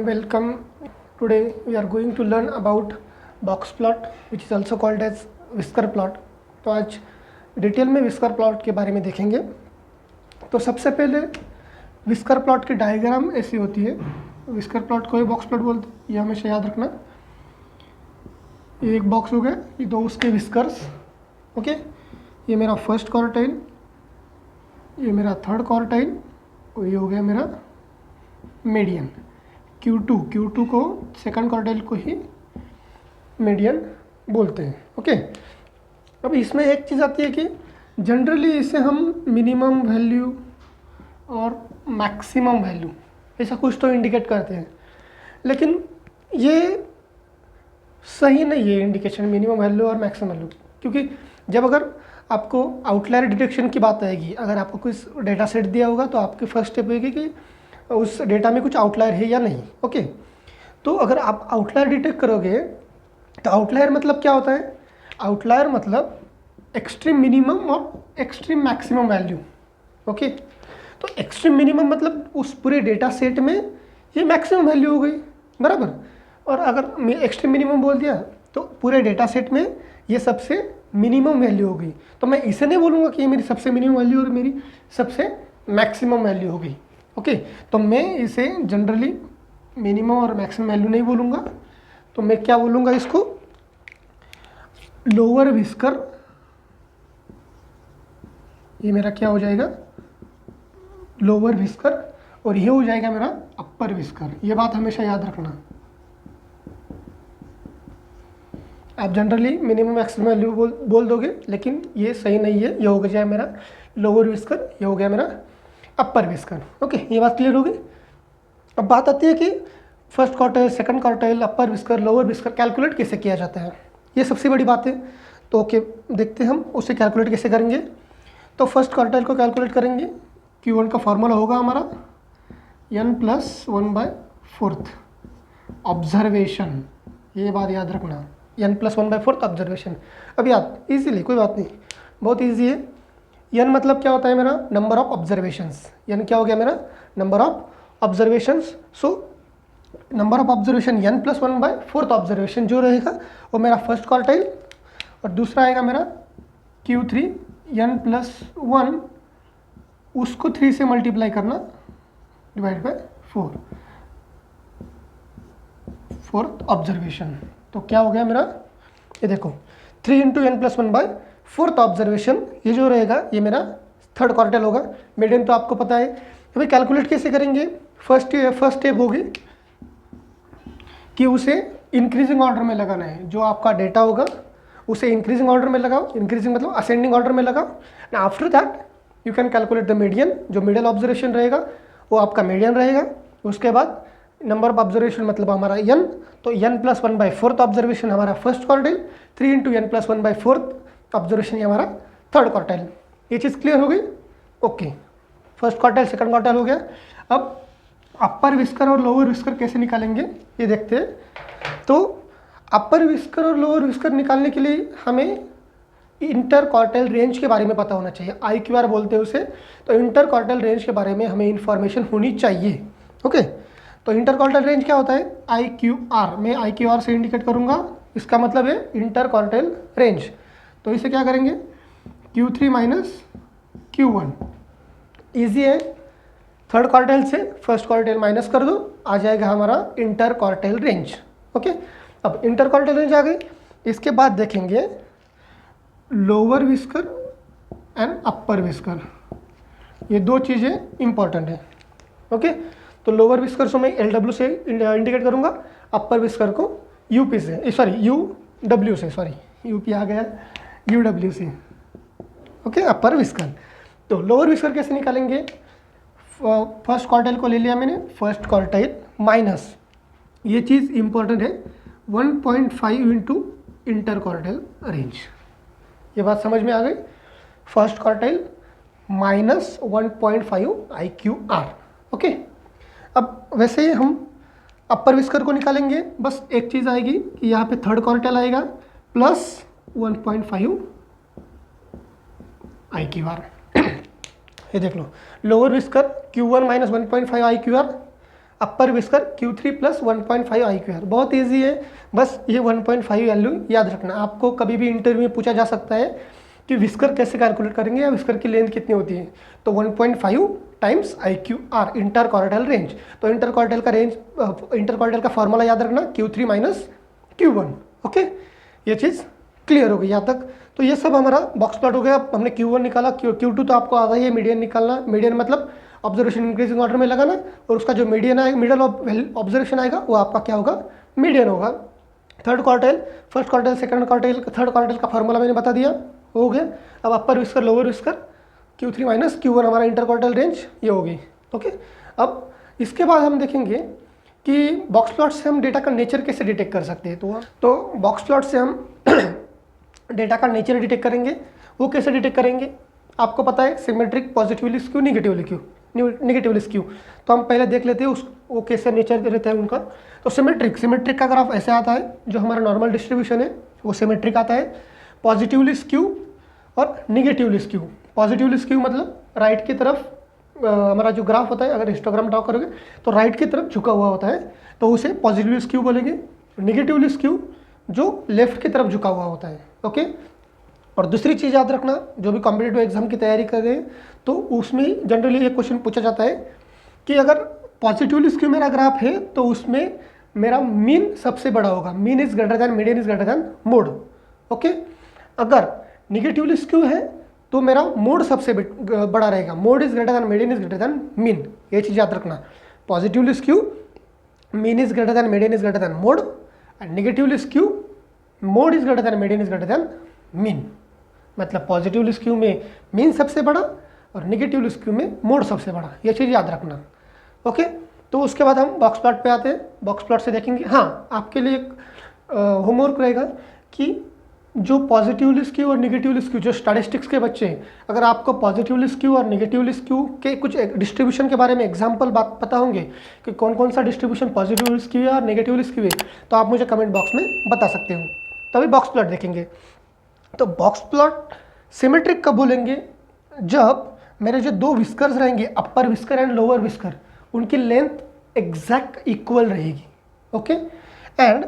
welcome. Today we are going to learn about box plot which is also called as whisker plot. तो आज detail में whisker plot के बारे में देखेंगे। तो सबसे पहले whisker plot की डायग्राम ऐसी होती है। whisker plot को ही box plot बोलते हैं, ये हमेशा याद रखना। ये एक बॉक्स हो गया, ये दो उसके whiskers, ओके। ये मेरा फर्स्ट क्वार्टाइल, ये मेरा थर्ड क्वार्टाइल और ये हो गया मेरा मीडियन। Q2 को सेकंड क्वार्टाइल को ही मीडियन बोलते हैं, ओके। अब इसमें एक चीज़ आती है कि जनरली इसे हम मिनिमम वैल्यू और मैक्सिमम वैल्यू ऐसा कुछ तो इंडिकेट करते हैं, लेकिन ये सही नहीं है इंडिकेशन मिनिमम वैल्यू और मैक्सिमम वैल्यू, क्योंकि जब अगर आपको आउटलायर डिटेक्शन की बात आएगी, अगर आपको कुछ डेटा सेट दिया होगा तो आपकी फर्स्ट स्टेप होगी कि उस डेटा में कुछ आउटलायर है या नहीं, ओके। तो अगर आप आउटलायर डिटेक्ट करोगे तो आउटलायर मतलब क्या होता है? आउटलायर मतलब एक्सट्रीम मिनिमम और एक्सट्रीम मैक्सिमम वैल्यू, ओके। तो एक्सट्रीम मिनिमम मतलब उस पूरे डेटा सेट में ये मैक्सिमम वैल्यू हो गई, बराबर। और अगर मैं एक्सट्रीम मिनिमम बोल दिया तो पूरे डेटा सेट में ये सबसे मिनिमम वैल्यू हो गई। तो मैं इसे नहीं बोलूँगा कि ये मेरी सबसे मिनिमम वैल्यू और मेरी सबसे मैक्सिमम वैल्यू हो गई, ओके। तो मैं इसे जनरली मिनिमम और मैक्सिमम वैल्यू नहीं बोलूँगा, तो मैं क्या बोलूँगा इसको? Lower whisker. ये मेरा क्या हो जाएगा? Lower whisker. और ये हो जाएगा मेरा अपर विस्कर। ये बात हमेशा याद रखना। आप जनरली मिनिमम मैक्सिमम वैल्यू बोल दोगे, लेकिन ये सही नहीं है। ये हो गया मेरा लोअर विस्कर, ये हो गया मेरा अपर विस्कर, ओके। ये बात क्लियर होगी। अब बात आती है कि फर्स्ट क्वार्टाइल, सेकंड क्वार्टाइल, अपर विस्कर, लोअर विस्कर कैलकुलेट कैसे किया जाता है, ये सबसे बड़ी बात है। तो ओके, देखते हैं हम उसे कैलकुलेट कैसे करेंगे। तो फर्स्ट क्वार्टाइल को कैलकुलेट करेंगे। Q1 का फॉर्मूला होगा हमारा n+1/4 ऑब्जर्वेशन। ये बात याद रखना, n+1/4 ऑब्जर्वेशन। अब याद इजीली, कोई बात नहीं, बहुत ईजी है। n मतलब क्या होता है मेरा? Number of observations. n क्या हो गया मेरा? Number of observations. So number of observation n+1/4 observation जो रहेगा वो मेरा फर्स्ट क्वार्टाइल, और दूसरा आएगा मेरा Q3 n+1, उसको 3 से मल्टीप्लाई करना डिवाइड बाय 4, फोर्थ ऑब्जर्वेशन। तो क्या हो गया मेरा? ये देखो 3 × n+1/4 ऑब्जर्वेशन, ये जो रहेगा ये मेरा थर्ड क्वार्टाइल होगा। मीडियन तो आपको पता है। अभी कैलकुलेट कैसे करेंगे? फर्स्ट स्टेप होगी कि उसे इंक्रीजिंग ऑर्डर में लगाना है। जो आपका डेटा होगा उसे इंक्रीजिंग ऑर्डर में लगाओ। इंक्रीजिंग मतलब असेंडिंग ऑर्डर में लगाओ। And after that you can calculate the median. जो मिडिल ऑब्जर्वेशन रहेगा वो आपका मीडियन रहेगा। उसके बाद नंबर ऑफ ऑब्जर्वेशन मतलब हमारा n, तो n+1/4 ऑब्जर्वेशन हमारा फर्स्ट क्वार्टाइल, 3 × n+1/4 ऑब्जर्वेशन ये हमारा थर्ड क्वार्टाइल। ये चीज़ क्लियर हो गई, okay. First quartile, second quartile हो गया। अब अपर विस्कर और लोअर विस्कर कैसे निकालेंगे ये देखते हैं। तो अपर विस्कर और लोअर विस्कर निकालने के लिए हमें इंटर क्वार्टाइल रेंज के बारे में पता होना चाहिए। IQR बोलते हैं उसे। तो इंटर क्वार्टाइल रेंज के बारे में हमें इंफॉर्मेशन होनी चाहिए, ओके। तो इंटर क्वार्टाइल रेंज क्या होता है? IQR। मैं IQR से इंडिकेट करूंगा, इसका मतलब है इंटर क्वार्टाइल रेंज। तो इसे क्या करेंगे? Q3 - Q1। ईजी है। थर्ड क्वार्टाइल से फर्स्ट क्वार्टाइल माइनस कर दो, आ जाएगा हमारा इंटर क्वार्टाइल रेंज, ओके। अब इंटर क्वार्टाइल रेंज आ गई। इसके बाद देखेंगे lower whisker and upper whisker. ये दो चीज़ें इंपॉर्टेंट है, ओके। तो लोअर विस्कर को मैं LW से इंडिकेट करूंगा, अपर विस्कर को UP से, UW से, UP आ गया, UW से, ओके। अपर विस्कर। तो लोअर विस्कर कैसे निकालेंगे? फर्स्ट क्वार्टाइल को ले लिया मैंने, फर्स्ट क्वार्टाइल माइनस, ये चीज़ इंपॉर्टेंट है, 1.5 × इंटर क्वार्टाइल रेंज। ये बात समझ में आ गई? First quartile minus 1.5 IQR, okay. अब वैसे ही हम अपर विस्कर को निकालेंगे। बस एक चीज़ आएगी कि यहाँ पे थर्ड क्वार्टाइल आएगा प्लस 1.5 IQR। ये देख लो, लोअर विस्कर Q1 - 1.5 IQR, अपर विस्कर Q3 प्लस 1.5 IQR। बहुत ईजी है, बस ये 1.5 वैल्यू याद रखना। आपको कभी भी इंटरव्यू में पूछा जा सकता है कि विस्कर कैसे कैलकुलेट करेंगे या विस्कर की लेंथ कितनी होती है, तो 1.5 टाइम्स IQR, इंटरकॉर्डेल रेंज। तो इंटरकॉर्डेल का रेंज, इंटरकॉर्डेल का फॉर्मूला याद रखना Q3 माइनस Q1। ओके, ये चीज़ क्लियर हो गई यहाँ तक। तो ये सब हमारा बॉक्स प्लॉट हो गया। हमने Q1 निकाला, Q2 तो आपको आ गई है मीडियन निकालना। मीडियन मतलब ऑब्जर्वेशन इंक्रीजिंग ऑर्डर में लगाना, और उसका जो मीडियन आएगा, मिडल ऑब्जर्वेशन आएगा, वो आपका क्या होगा, मीडियन होगा। Third quartile, first quartile, second quartile, third quartile का फॉर्मूला मैंने बता दिया, हो गया। अब upper whisker, lower whisker, Q3 minus Q1 हमारा इंटर क्वार्टाइल रेंज ये होगी। ओके, अब इसके बाद हम देखेंगे कि बॉक्स प्लॉट से हम डेटा का नेचर कैसे डिटेक्ट कर सकते हैं। तो बॉक्स प्लॉट से हम डेटा का नेचर डिटेक्ट करेंगे। वो कैसे डिटेक्ट करेंगे, आपको पता है, symmetric, positively skew, negatively skew. तो हम पहले देख लेते हैं वो कैसे नेचर रहता है उनका। तो सिमेट्रिक का ग्राफ ऐसे आता है, जो हमारा नॉर्मल डिस्ट्रीब्यूशन है वो सिमेट्रिक आता है। पॉजिटिवली स्क्यू और निगेटिवली स्क्यू। पॉजिटिवली स्क्यू मतलब राइट की तरफ हमारा जो ग्राफ होता है, अगर हिस्टोग्राम ड्रॉ करोगे तो राइट की तरफ झुका हुआ होता है, तो उसे पॉजिटिवली स्क्यू बोलेंगे। निगेटिवली स्क्यू जो लेफ्ट की तरफ झुका हुआ होता है। ओके, और दूसरी चीज़ याद रखना, जो भी कॉम्पिटिटिव एग्जाम की तैयारी कर रहे हैं तो उसमें जनरली एक क्वेश्चन पूछा जाता है कि अगर पॉजिटिवली स्क्यू मेरा ग्राफ है तो उसमें मेरा मीन सबसे बड़ा होगा, mean is greater than, median is greater than mode. Okay, अगर निगेटिवली स्क्यू है तो मेरा मोड सबसे बड़ा रहेगा, mode is greater than, median is greater than mean. ये चीज़ याद रखना, positively skew mean is greater than, median is greater than mode, and negatively skew mode is greater than, median is greater than mean. मतलब positively skew में mean सबसे बड़ा और negatively skew में mode सबसे बड़ा, ये चीज़ याद रखना। ओके, तो उसके बाद हम बॉक्स प्लॉट पे आते हैं। बॉक्स प्लॉट से देखेंगे, हाँ आपके लिए एक होमवर्क रहेगा कि जो पॉजिटिवली स्क्यू और निगेटिवली स्क्यू, जो स्टैटिस्टिक्स के बच्चे हैं, अगर आपको पॉजिटिवली स्क्यू और निगेटिवली स्क्यू के कुछ डिस्ट्रीब्यूशन के बारे में एग्जाम्पल बात पता होंगे कि कौन कौन सा डिस्ट्रीब्यूशन पॉजिटिवली स्क्यू है और निगेटिवली स्क्यू है, तो आप मुझे कमेंट बॉक्स में बता सकते हो। तभी बॉक्स प्लॉट देखेंगे। तो बॉक्स प्लॉट सिमेट्रिक कब बोलेंगे, जब मेरे जो दो विस्कर्स रहेंगे, अपर विस्कर एंड लोअर विस्कर, उनकी लेंथ एग्जैक्ट इक्वल रहेगी। Okay, and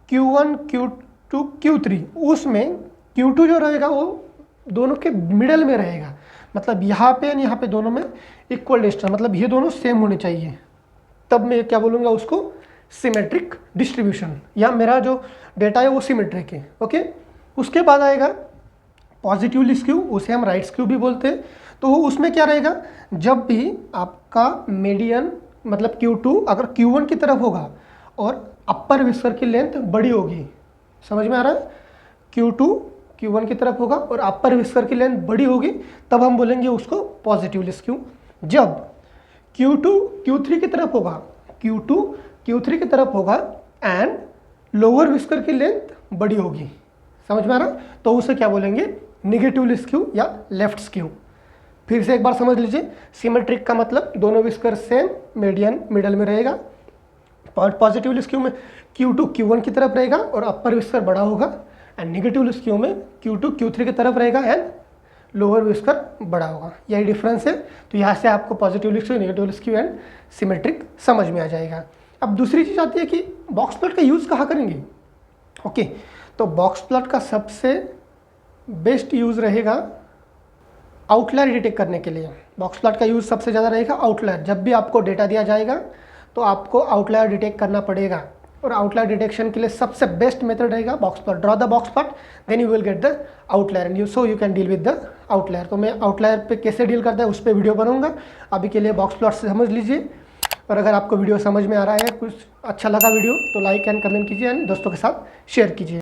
Q1, Q2, Q3, उसमें Q2 जो रहेगा वो दोनों के मिडल में रहेगा, मतलब यहाँ पे एंड यहाँ पे दोनों में इक्वल डिस्टेंस, मतलब ये दोनों सेम होने चाहिए, तब मैं क्या बोलूँगा उसको, सिमेट्रिक डिस्ट्रीब्यूशन, या मेरा जो डेटा है वो सिमेट्रिक है। ओके, उसके बाद आएगा पॉजिटिवली स्क्यू, उसे हम राइट स्क्यू भी बोलते हैं। तो उसमें क्या रहेगा, जब भी आपका मीडियन मतलब Q2 अगर Q1 की तरफ होगा और अपर विस्कर की लेंथ बड़ी होगी, समझ में आ रहा है, Q2 Q1 की तरफ होगा और अपर विस्कर की लेंथ बड़ी होगी, तब हम बोलेंगे उसको पॉजिटिवली स्क्यू। जब Q2 Q3 की तरफ होगा, Q2 Q3 की तरफ होगा एंड लोअर विस्कर की लेंथ बड़ी होगी, समझ में आ रहा, तो उसे क्या बोलेंगे, निगेटिवली स्क्यू या लेफ्ट स्क्यू। फिर से एक बार समझ लीजिए, सिमेट्रिक का मतलब दोनों विस्कर सेम, मीडियन मिडल में रहेगा। पॉजिटिवली स्क्यू में Q2 Q1 की तरफ रहेगा और अपर विस्कर बड़ा होगा, एंड निगेटिवली स्क्यू में Q2 Q3 की तरफ रहेगा एंड लोअर विस्कर बड़ा होगा। यही डिफरेंस है। तो यहाँ से आपको positively skew, negatively skew and symmetric समझ में आ जाएगा। अब दूसरी चीज़ आती है कि बॉक्स प्लॉट का यूज़ कहाँ करेंगे। ओके, तो बॉक्स प्लॉट का सबसे बेस्ट यूज़ रहेगा आउटलायर डिटेक्ट करने के लिए। बॉक्स प्लॉट का यूज़ सबसे ज़्यादा रहेगा आउटलायर। जब भी आपको डेटा दिया जाएगा तो आपको आउटलायर डिटेक्ट करना पड़ेगा, और आउटलायर डिटेक्शन के लिए सबसे बेस्ट मेथड रहेगा box plot. Draw the box plot, then you will get the outlier and you can deal with the outlier. तो मैं आउटलायर पे कैसे डील करता है उस पर वीडियो बनाऊंगा। अभी के लिए बॉक्स प्लॉट से समझ लीजिए, और अगर आपको वीडियो समझ में आ रहा है, कुछ अच्छा लगा वीडियो, तो लाइक एंड कमेंट कीजिए एंड दोस्तों के साथ शेयर कीजिए।